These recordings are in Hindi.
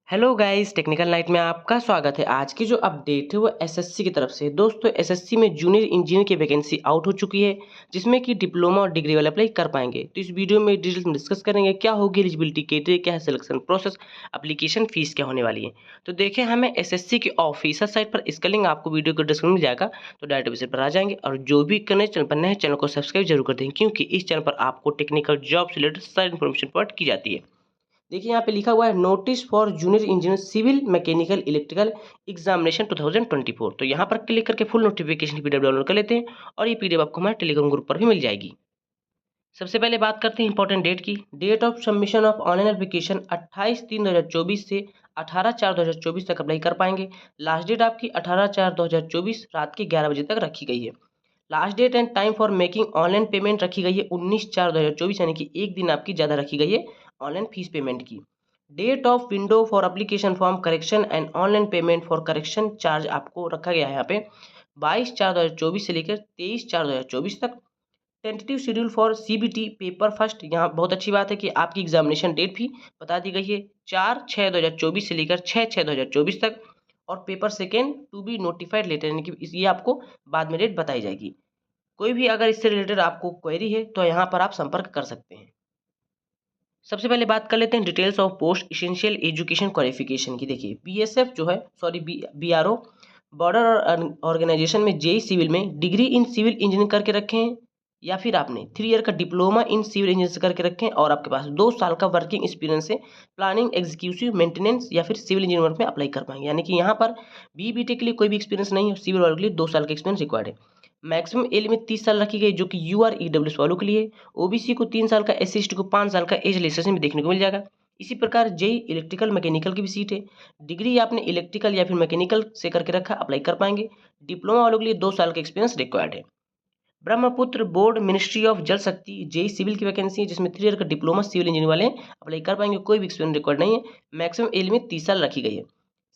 हेलो गाइस, टेक्निकल नाइट में आपका स्वागत है। आज की जो अपडेट है वो एसएससी की तरफ से है। दोस्तों, एसएससी में जूनियर इंजीनियर की वैकेंसी आउट हो चुकी है, जिसमें कि डिप्लोमा और डिग्री वाले अप्लाई कर पाएंगे। तो इस वीडियो में डिटेल्स में डिस्कस करेंगे क्या होगी एलिजिबिलिटी क्राइटेरिया, क्या है सिलेक्शन प्रोसेस, एप्लीकेशन फीस क्या होने वाली है। तो देखें, हमें एसएससी की ऑफिशियल साइट पर इसका लिंक आपको वीडियो को डिस्क्रिप्शन में मिल जाएगा। तो डायरेक्ट विजिट पर आ जाएंगे और जो भी करने चैनल पर नए हैं, चैनल को सब्सक्राइब जरूर कर दें, क्योंकि इस चैनल पर आपको टेक्निकल जॉब से रिलेटेड सारी इन्फॉर्मेशन प्रोवाइड की जाती है। देखिए, यहाँ पे लिखा हुआ है notice for junior engineer civil mechanical electrical examination 2024। तो यहाँ पर क्लिक करके फुल नोटिफिकेशन की पीडीएफ डाउनलोड कर लेते हैं और ये पीडीएफ आपको हमारे टेलीग्राम ग्रुप पर भी मिल जाएगी। सबसे पहले बात करते हैं इंपॉर्टेंट डेट की। Date of submission of online application 28/3/2024 से 18/4/2024 तक अप्लाई कर पाएंगे। लास्ट डेट आपकी 18/4/2024 रात के 11 बजे तक रखी गई है। Last date and time for making online payment रखी गई है 19/4/2024, यानी कि एक दिन आपकी ज़्यादा रखी गई है ऑनलाइन फीस पेमेंट की। Date of window for application form correction and online payment for correction charge आपको रखा गया है यहाँ पे 22/4/2024 से लेकर 23/4/2024 तक। Tentative schedule for CBT paper first, यहाँ बहुत अच्छी बात है कि आपकी एग्जामिनेशन डेट भी बता दी गई है 4/6/2024 से लेकर 6/6/2024 तक। और paper second to be notified later, यानी कि ये आपको बाद में डेट बताई जाएगी। कोई भी अगर इससे रिलेटेड आपको क्वेरी है तो यहाँ पर आप संपर्क कर सकते हैं। सबसे पहले बात कर लेते हैं details of post essential education qualification की। देखिए, बीएसएफ जो है, सॉरी बीआरओ बॉर्डर ऑर्गेनाइजेशन में जेई सिविल में डिग्री इन सिविल इंजीनियरिंग करके रखे हैं, या फिर आपने 3 ईयर का डिप्लोमा इन सिविल इंजीनियरिंग करके रखे हैं और आपके पास 2 साल का वर्किंग एक्सपीरियंस है प्लानिंग एग्जीक्यूटिव मेंटेनेंस या फिर सिविल इंजीनियर में अप्लाई कर पाएंगे। यानी कि यहाँ पर बीबीटी के लिए कोई भी एक्सपीरियंस नहीं है, सिविल वालों के लिए 2 साल का एक्सपीरियंस रिक्वायर्ड है। मैक्सिमम एज लिमिट 30 साल रखी गई, जो कि यूआर ईडब्ल्यूएस वालों के लिए। ओबीसी को 3 साल का, एससी एसटी को 5 साल का एज रिलैक्सेशन भी देखने को मिल जाएगा। इसी प्रकार जेई इलेक्ट्रिकल मैकेनिकल की भी सीट है। डिग्री आपने इलेक्ट्रिकल या फिर मैकेनिकल से करके रखा, अप्लाई कर पाएंगे। डिप्लोमा वालों के लिए 2 साल का एक्सपीरियंस रिक्वायर्ड है। Brahmaputra board ministry of Jal शक्ति जेई सिविल की वैकेंसी है, जिसमें 3 ईयर का डिप्लोमा सिविल इंजीनियर वाले अप्लाई कर पाएंगे, कोई भी एक्सपीरियंस रिक्वायर्ड नहीं है। मैक्सिमम एज में 30 साल रखी गई है।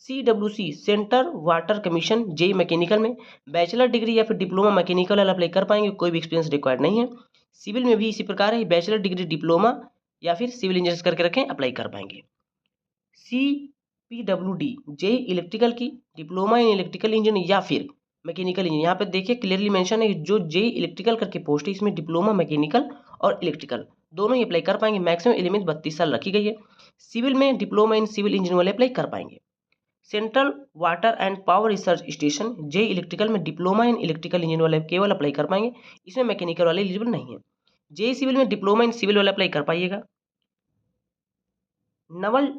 CWC centre water commission JE mechanical में बैचलर डिग्री या फिर डिप्लोमा मैकेनिकल वाला अप्लाई कर पाएंगे, कोई भी एक्सपीरियंस रिक्वायर्ड नहीं है। सिविल में भी इसी प्रकार है, बैचलर डिग्री डिप्लोमा या फिर सिविल इंजीनियर करके रखें, अप्लाई कर पाएंगे। CPWD जेई इलेक्ट्रिकल की डिप्लोमा इन इलेक्ट्रिकल इंजीनियर या फिर मैकेनिकल इंजीनियर, यहाँ पे देखिए क्लियरली मेंशन है कि जो जेई इलेक्ट्रिकल करके पोस्ट है इसमें डिप्लोमा मैकेनिकल और इलेक्ट्रिकल दोनों ही अप्लाई कर पाएंगे। मैक्सिमम एलिमेंट 32 साल रखी गई है। सिविल में डिप्लोमा इन सिविल इंजीनियर वाले अप्लाई कर पाएंगे। Central water and power research station JE electrical में डिप्लोमा इन इलेक्ट्रिकल इंजीनियर वाले केवल अप्लाई कर पाएंगे, इसमें मैकेनिकल वाले एलिजिबल नहीं है। जेई सिविल में डिप्लोमा इन सिविल वाले अप्लाई कर पाइएगा। Naval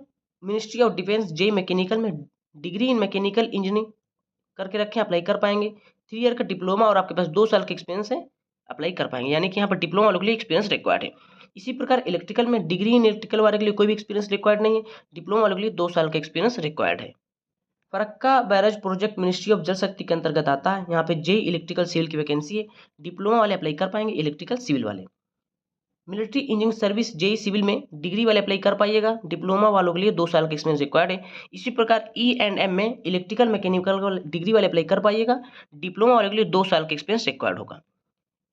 ministry of defence JE mechanical में डिग्री इन मैकेनिकल इंजीनियरिंग करके रखें, अप्लाई कर पाएंगे। 3 ईयर का डिप्लोमा और आपके पास 2 साल का एक्सपीरियंस है, अप्लाई कर पाएंगे। यानी कि यहाँ पर डिप्लोमा वालों के लिए एक्सपीरियंस रिक्वायर्ड है। इसी प्रकार इलेक्ट्रिकल में डिग्री इन इलेक्ट्रिकल वाले के लिए कोई भी एक्सपीरियंस रिक्वायर्ड नहीं है, डिप्लोमा वालों के लिए 2 साल का एक्सपीरियंस रिक्वायर्ड है। Farakka barrage project ministry of Jal Shakti के अंतर्गत आता है। यहाँ पे जेई इलेक्ट्रिकल सिविल की वैकेंसी है, डिप्लोमा वाले अप्लाई कर पाएंगे, इलेक्ट्रिकल सिविल वाले। Military engineering service JE civil में डिग्री वाले अप्लाई कर पाइएगा, डिप्लोमा वालों के लिए 2 साल का एक्सपीरियंस रिक्वायर्ड है। इसी प्रकार E&M में इलेक्ट्रिकल मैकेनिकल डिग्री वाले अप्लाई कर पाइएगा, डिप्लोमा वालों के लिए 2 साल का एक्सपीरियंस रिक्वायर्ड होगा।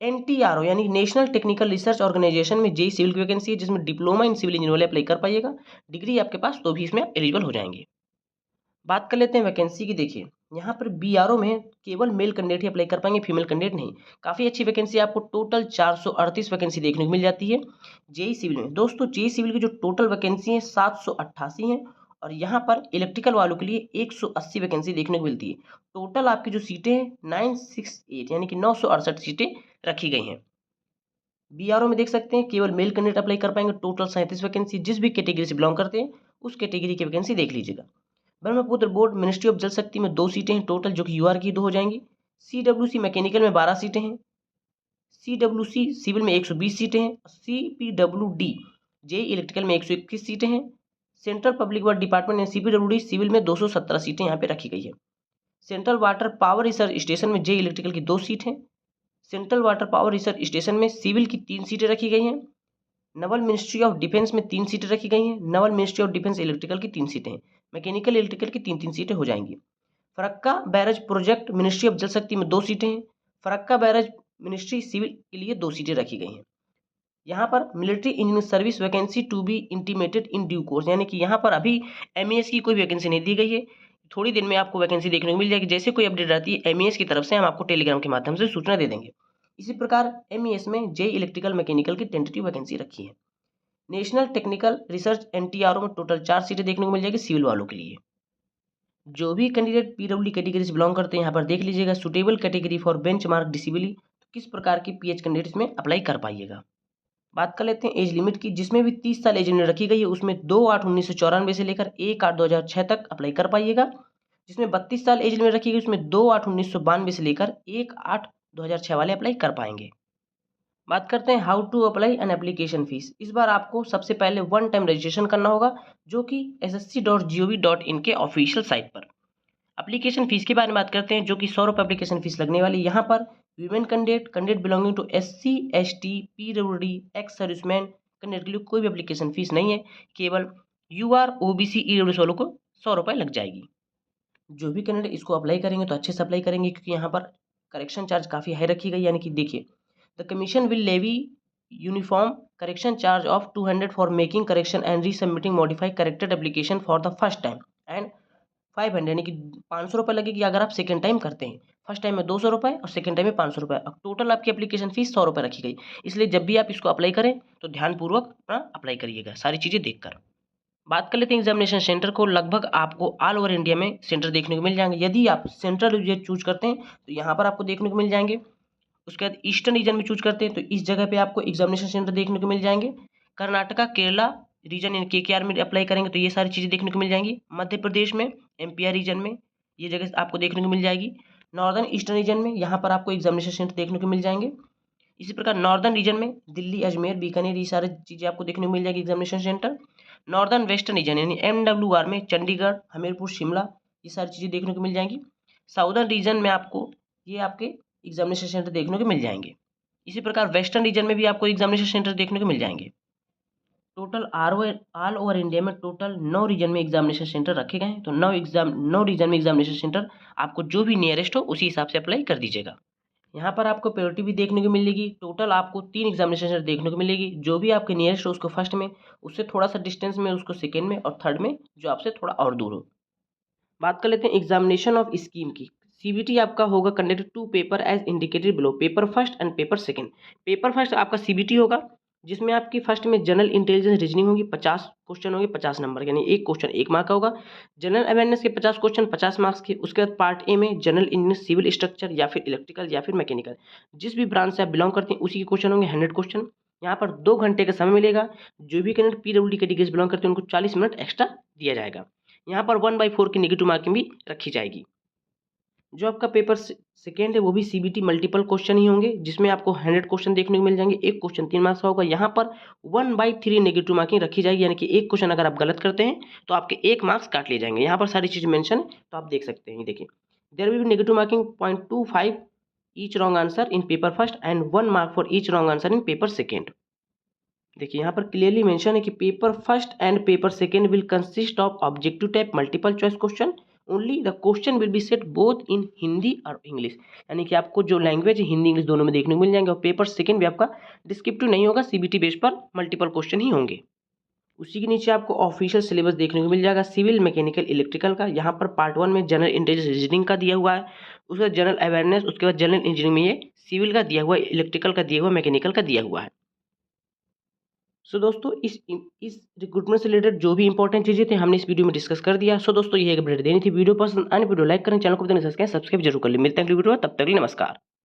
NTRO यानी नेशनल टेक्निकल रिसर्च ऑर्गेनाइजेशन में जेई सिविल की वैकेंसी है, जिसमें डिप्लोमा इन सिविल इंजीनियर वाले अप्लाई कर पाइएगा, डिग्री आपके पास तो भी इसमें आप एलिजिबल हो जाएंगे। बात कर लेते हैं वैकेंसी की। देखिए, यहाँ पर बीआरओ में केवल मेल कैंडिडेट ही अप्लाई कर पाएंगे, फीमेल कैंडिडेट नहीं। काफ़ी अच्छी वैकेंसी, आपको टोटल 438 वैकेंसी देखने को मिल जाती है जेई सिविल में। दोस्तों, जेई सिविल की जो टोटल वैकेंसी है 788 है और यहाँ पर इलेक्ट्रिकल वालों के लिए 180 वैकेंसी देखने को मिलती है। टोटल आपकी जो सीटें हैं 968 यानी कि 968 सीटें रखी गई हैं। बीआरओ में देख सकते हैं केवल मेल कैंडिडेट अप्लाई कर पाएंगे, टोटल 37 वैकेंसी। जिस भी कैटेगरी से बिलोंग करते हैं उस कैटेगरी की वैकेंसी देख लीजिएगा। Brahmaputra board ministry of Jal शक्ति में 2 सीटें हैं टोटल, जो कि यूआर की 2 हो जाएंगी। सीडब्ल्यूसी मैकेनिकल में 12 सीटें हैं। सीडब्ल्यूसी सिविल में 120 सीटें हैं। सीपीडब्ल्यूडी जेई इलेक्ट्रिकल में 121 सीटें हैं। सेंट्रल पब्लिक वर्क डिपार्टमेंट ने सीपीडब्ल्यूडी सिविल में 217 सीटें यहाँ पे रखी गई है। Central water power research station में जेई इलेक्ट्रिकल की 2 सीट हैं। Central water power research station में सिविल की 3 सीटें रखी गई हैं। नवल मिनिस्ट्री ऑफ डिफेंस में 3 सीटें रखी गई हैं। Naval ministry of defence electrical की 3 सीटें हैं। मैकेनिकल इलेक्ट्रिकल की 3-3 सीटें हो जाएंगी। Farakka barrage project ministry of Jal शक्ति में 2 सीटें हैं। फरक्का बैराज मिनिस्ट्री सिविल के लिए 2 सीटें रखी गई हैं। यहाँ पर military engineering service vacancy to be intimated in due course, यानी कि यहाँ पर अभी MES की कोई वैकेंसी नहीं दी गई है। थोड़ी देर में आपको वैकेंसी देखने को मिल जाएगी। जैसे कोई अपडेट रहती है MES की तरफ से हम आपको टेलीग्राम के माध्यम से सूचना दे देंगे। इसी प्रकार MES में JEE इलेक्ट्रिकल मैकेनिकल की टेंटेटिव वैकेंसी रखी है। नेशनल टेक्निकल रिसर्च NTRO में टोटल 4 सीटें देखने को मिल जाएगी सिविल वालों के लिए। जो भी कैंडिडेट PWD कैटेगरी से बिलोंग करते हैं यहाँ पर देख लीजिएगा, suitable category for benchmark disability, तो किस प्रकार की PH कैंडिडेट इसमें अप्लाई कर पाइएगा। बात कर लेते हैं एज लिमिट की, जिसमें भी 30 साल एज लिमिट रखी गई है उसमें 2/8/1994 से लेकर 1/8/2006 तक अप्लाई कर पाइएगा। जिसमें 32 साल एज लिमिट रखी गई उसमें 2/8/1992 से लेकर 1/8/2006 वाले अप्लाई कर पाएंगे। बात करते हैं how to apply and application fees. इस बार आपको सबसे पहले वन टाइम रजिस्ट्रेशन करना होगा, जो कि ssc.gov.in के ऑफिशियल साइट पर। एप्लीकेशन फीस के बारे में बात करते हैं, जो कि 100 रुपये एप्लीकेशन फीस लगने वाली। यहाँ पर women candidate belonging to SC ST PWD ex serviceman candidate के लिए कोई भी एप्लीकेशन फीस नहीं है, केवल UR OBC EWS वालों को 100 रुपये लग जाएगी। जो भी कैंडिडेट इसको अप्लाई करेंगे तो अच्छे से अप्लाई करेंगे, क्योंकि यहाँ पर करेक्शन चार्ज काफ़ी हाई रखी गई। यानी कि देखिए, the commission will levy uniform correction charge of 200 for making correction and resubmitting modify corrected application for the first time and 500, यानी कि 500 रुपये लगेगी अगर आप सेकंड टाइम करते हैं। फर्स्ट टाइम में 200 रुपये और सेकंड टाइम में 500 रुपये। अब टोटल आपकी एप्लीकेशन फीस 100 रुपये रखी गई। इसलिए जब भी आप इसको अप्लाई करें तो ध्यानपूर्वक अपना अप्लाई करिएगा, सारी चीज़ें देखकर। बात कर लेते हैं एग्जामिनेशन सेंटर को। लगभग आपको ऑल ओवर इंडिया में सेंटर देखने को मिल जाएंगे। यदि आप सेंट्रल रीजन चूज करते हैं तो यहाँ पर आपको देखने को मिल जाएंगे। उसके बाद ईस्टर्न रीजन में चूज करते हैं तो इस जगह पे आपको एग्जामिनेशन सेंटर देखने को मिल जाएंगे। कर्नाटका केरला रीजन इन KKR में अप्लाई करेंगे तो ये सारी चीज़ें देखने को मिल जाएंगी। मध्य प्रदेश में MPR रीजन में ये जगह आपको देखने को मिल जाएगी। नॉर्दर्न ईस्टर्न रीजन में यहाँ पर आपको एग्जामिनेशन सेंटर देखने को मिल जाएंगे। इसी प्रकार नॉर्दर्न रीजन में दिल्ली, अजमेर, बीकानेर, ये सारी चीज़ें आपको देखने को मिल जाएगी examination centre. Northern western region यानी MWR में चंडीगढ़, हमीरपुर, शिमला, ये सारी चीज़ें देखने को मिल जाएंगी। साउदर्न रीजन में आपको ये आपके एग्जामिनेशन सेंटर देखने को मिल जाएंगे। इसी प्रकार वेस्टर्न रीजन में भी आपको एग्जामिनेशन सेंटर देखने को मिल जाएंगे। टोटल ऑल ओवर इंडिया में टोटल 9 रीजन में एग्जामिनेशन सेंटर रखे गए हैं। तो 9 रीजन में एग्जामिनेशन सेंटर आपको जो भी नियरेस्ट हो उसी हिसाब से अप्लाई कर दीजिएगा। यहाँ पर आपको प्रायोरिटी भी देखने को मिलेगी। टोटल आपको 3 एग्जामिनेशन सेंटर देखने को मिलेगी। जो भी आपके नियरेस्ट हो उसको फर्स्ट में, उससे थोड़ा सा डिस्टेंस में उसको सेकेंड में, और थर्ड में जो आपसे थोड़ा और दूर हो। बात कर लेते हैं एग्जामिनेशन ऑफ स्कीम की। CBT आपका होगा conducted 2 paper as indicated below, paper first and paper second. Paper first आपका CBT होगा, जिसमें आपकी फर्स्ट में जनरल इंटेलिजेंस रीजनिंग होगी, 50 क्वेश्चन होंगे, 50 नंबर, यानी एक क्वेश्चन 1 मार्क का होगा। जनरल अवेयरनेस के 50 क्वेश्चन 50 मार्क्स के। उसके बाद पार्ट ए में जनरल इंजीनियर सिविल स्ट्रक्चर या फिर इलेक्ट्रिकल या फिर मैकेनिकल, जिस भी ब्रांच से आप बिलोंग करते हैं उसी के क्वेश्चन होंगे, 100 क्वेश्चन। यहाँ पर 2 घंटे का समय मिलेगा। जो भी कैंडिडेट PWD कैटेगरी से बिलोंग करते हैं उनको 40 मिनट एक्स्ट्रा दिया जाएगा। यहाँ पर 1/4 की नेगेटिव मार्किंग भी रखी जाएगी। जो आपका पेपर सेकेंड है वो भी CBT मल्टीपल क्वेश्चन ही होंगे, जिसमें आपको 100 क्वेश्चन देखने को मिल जाएंगे। एक क्वेश्चन 3 मार्क्स का होगा। यहाँ पर 1/3 नेगेटिव मार्किंग रखी जाएगी, यानी कि एक क्वेश्चन अगर आप गलत करते हैं तो आपके 1 मार्क्स काट लिए जाएंगे। यहाँ पर सारी चीज़ मेंशन है तो आप देख सकते हैं। देखिए, there will be negative marking 0.25 each wrong answer in paper first and 1 mark for each wrong answer in paper second. देखिए, यहाँ पर क्लियरली मेंशन है कि paper first and paper second will consist of objective type multiple choice question. Only the question will be set both in Hindi और इंग्लिश, यानी कि आपको जो लैंग्वेज हिंदी इंग्लिश दोनों में देखने को मिल जाएंगे। और पेपर सेकेंड भी आपका डिस्क्रिप्टिव नहीं होगा, CBT बेस पर मल्टीपल क्वेश्चन ही होंगे। उसी के नीचे आपको ऑफिशियल सिलेबस देखने को मिल जाएगा सिविल, मैकेनिकल, इलेक्ट्रिकल का। यहाँ पर पार्ट 1 में जनरल इंटेलिजेंस रीजनिंग का दिया हुआ है, उसके बाद जनरल अवेयरनेस, उसके बाद जनरल इंजीनियरिंग में ये सिविल का दिया हुआ है, इलेक्ट्रिकल का दिया हुआ है, मैकेनिकल का दिया हुआ है। सो दोस्तों, इस रिक्रूटमेंट से रिलेटेड जो भी इंपॉर्टेंट चीज़ें थे हमने इस वीडियो में डिस्कस कर दिया। सो दोस्तों, ये एक अपडेट देनी थी। वीडियो पसंद आने वीडियो लाइक करें, चैनल को सब्सक्राइब जरूर कर ले। मिलते हैं अगली वीडियो में, तब तक के लिए नमस्कार।